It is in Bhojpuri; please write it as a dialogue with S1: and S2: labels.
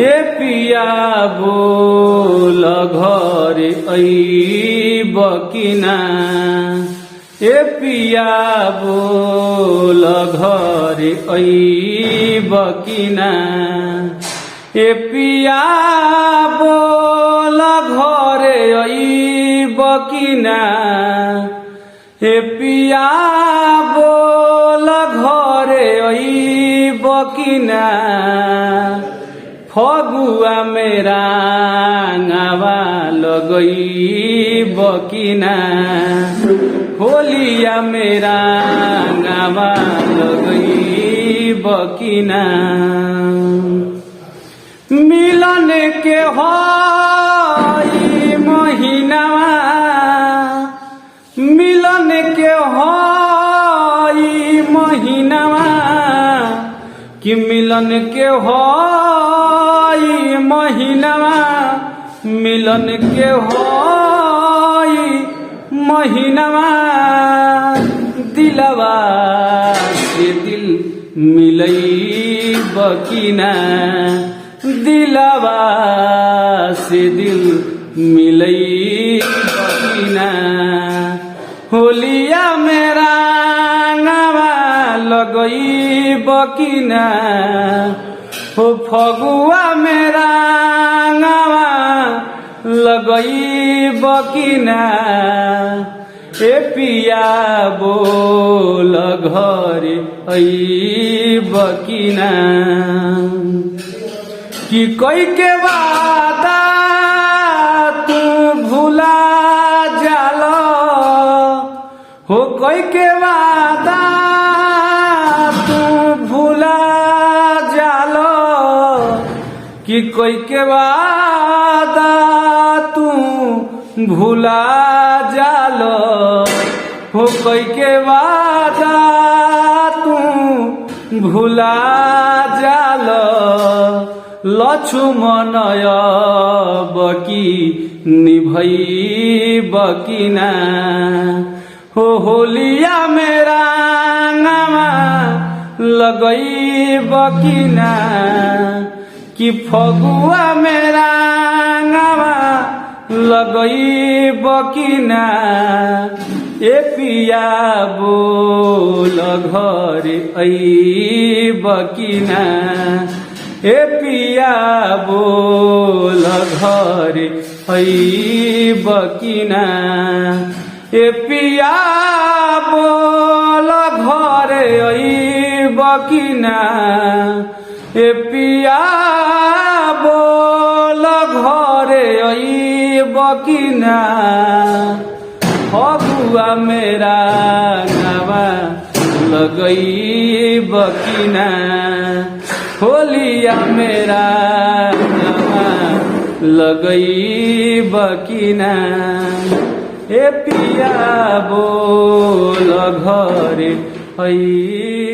S1: ए पिया बोल घरे अइब कि ना। ए पिया बोल घरे अइब कि ना। ए पिया बोल घरे अइब कि ना। ए पिया बोल घरे अइब कि ना। फगुआ मेरा गावा लगइब कि ना। होलिया मेरा गावा लगइब कि ना। मिलन के हई महीनावा, मिलन के हई महीनावा, कि मिलन के हई महीनावा, मिलन के हई महीनावा। दिलवा से दिल मिलइब कि ना। दिलवा से दिल मिलइब कि ना। होलिया मेरा गावा लगइब कि ना। हो फगुआ मेरा गावा लगइब कि ना। ए पिया बोल घरे अइब कि ना। कि कोई के वादा तू भूला जालो। हो कोई के वादा तू भूला जालो। कि कोई के वादा तू भूला जालो। हो कोई के वादा तू भूला जालो। लक्ष्मण बकी निभइब कि ना। हो होलिया मेरा गावा लगइब कि ना। कि फगुआ मेरा गावा लगइब कि ना। ए पिया बोल घरे अइब कि ना। ए पिया बोल घरे अइब कि ना। ए पिया बोल घरे अइब कि ना। ए पिया बोल घरे अइब कि ना। फगुआ मेरा गावा लगइब कि ना। होलिया मेरा गावा लगइब कि ना। ए पिया बोल घरे अइब